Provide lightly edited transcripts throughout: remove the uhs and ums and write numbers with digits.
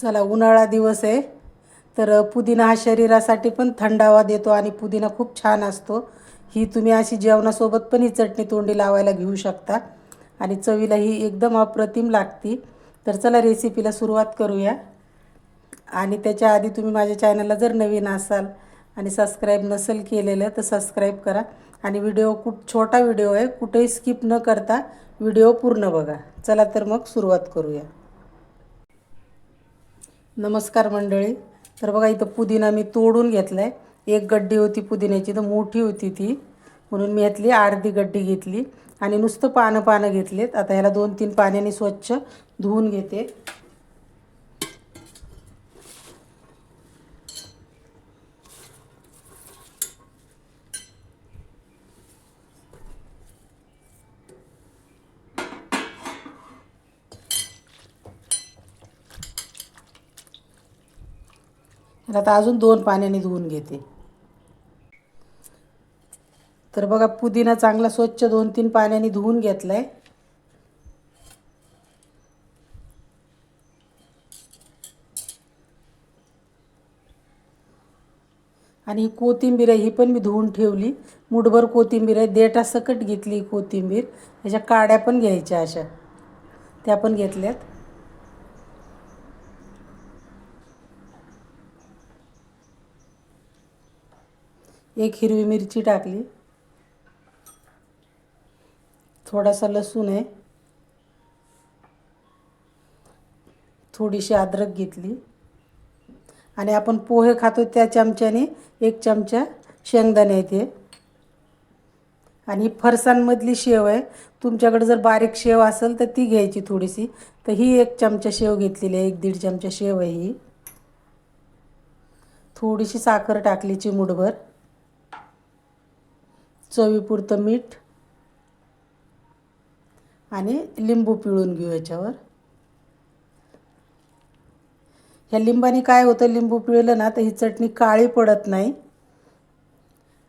चला, उन्हाळा दिवस आहे तर पुदिना हा शरीरासाठी पण थंडावा देतो आणि पुदिना खूप छान असतो. ही तुम्ही अशी जेवणासोबत पण ही चटणी तोंडी लावायला घेऊ शकता आणि चवीला ही एकदम अप्रतिम लागते. तर चला रेसिपीला सुरुवात करूया. आणि त्याच्या आधी तुम्ही माझ्या चॅनलला जर नवीन असाल आणि सबस्क्राईब नसेल केलेलं तर सबस्क्राईब करा. आणि छोटा व्हिडिओ आहे, कुठेही स्किप न करता व्हिडिओ पूर्ण बघा. चला तर मग सुरुवात करूया. नमस्कार मंडळी. तर बघा, इथं पुदिना मी तोडून घेतला आहे. एक गड्डी होती पुदिन्याची, तर मोठी होती ती, म्हणून मी यातली अर्धी गड्डी घेतली आणि नुसतं पानं घेतलेत. आता ह्याला 2-3 पाण्याने स्वच्छ धुवून घेते. आता अजून 2 पाण्याने धुवून घेते. तर बघा, पुदिना चांगला स्वच्छ 2-3 पाण्याने धुवून घेतला आहे. आणि ही कोथिंबीर आहे, ही पण मी धुवून ठेवली. मुठभर कोथिंबीर आहे, देठासकट घेतली कोथिंबीर. ह्याच्या काड्या पण घ्यायच्या, अशा त्या पण घेतल्यात. एक हिरवी मिरची टाकली, थोडासा लसूण आहे, थोडीशी अद्रक घेतली आणि आपण पोहे खातो त्या चमच्याने 1 चमचा शेंगदाणे येते. आणि फरसाणमधली शेव आहे, तुमच्याकडे जर बारीक शेव असेल तर ती घ्यायची थोडीशी. तर ही 1 चमचा शेव घेतलेली आहे, 1-1.5 चमचा शेव आहे ही. थोडीशी साखर टाकली चिमूटभर, चवीपुरतं मीठ आणि लिंबू पिळून घेऊ याच्यावर. ह्या लिंबाने काय होतं, लिंबू पिळलं ना तर ही चटणी काळी पडत नाही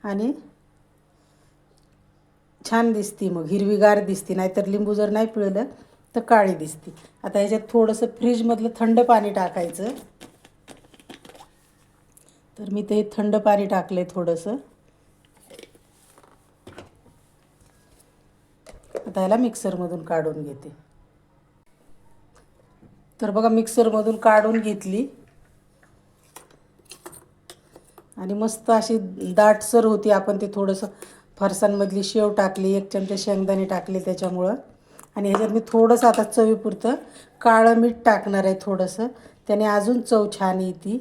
आणि छान दिसते, मग हिरवीगार दिसते. नाहीतर लिंबू जर नाही पिळलं तर काळी दिसते. आता ह्याच्यात थोडंसं फ्रीजमधलं थंड पाणी टाकायचं. तर मी ते थंड पाणी टाकलं आहे थोडंसं. आता ह्याला मिक्सरमधून काढून घेते. तर बघा, मिक्सरमधून काढून घेतली आणि मस्त अशी दाटसर होती. आपण ते थोडंसं फरसाणमधली शेव टाकली, 1 चमचा शेंगदाणे टाकले त्याच्यामुळं. आणि ह्याच्यात मी थोडंसं आता चवीपुरतं काळं मीठ टाकणार आहे थोडंसं, त्याने अजून चव छान येते.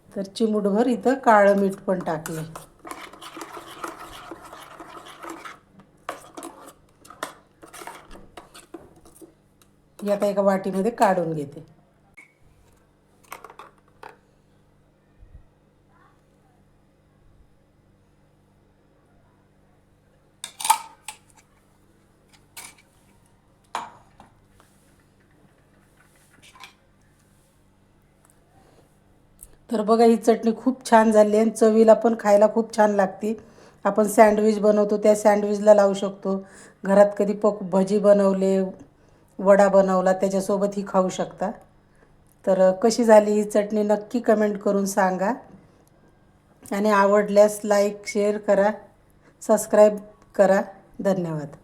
तर चिमूटभर इथं काळं मीठ पण टाकले. ही आता एका वाटीमध्ये काढून घेते. तर बघा, ही चटणी खूप छान झाली आणि चवीला पण खायला खूप छान लागते. आपण सँडविच बनवतो त्या सँडविचला लावू शकतो. घरात कधी भजी बनवले, वडा बनवला, त्याच्यासोबत ही खाऊ शकता. तर कशी झाली ही चटणी नक्की कमेंट करून सांगा. आणि आवडल्यास लाईक शेअर करा, सबस्क्राईब करा. धन्यवाद.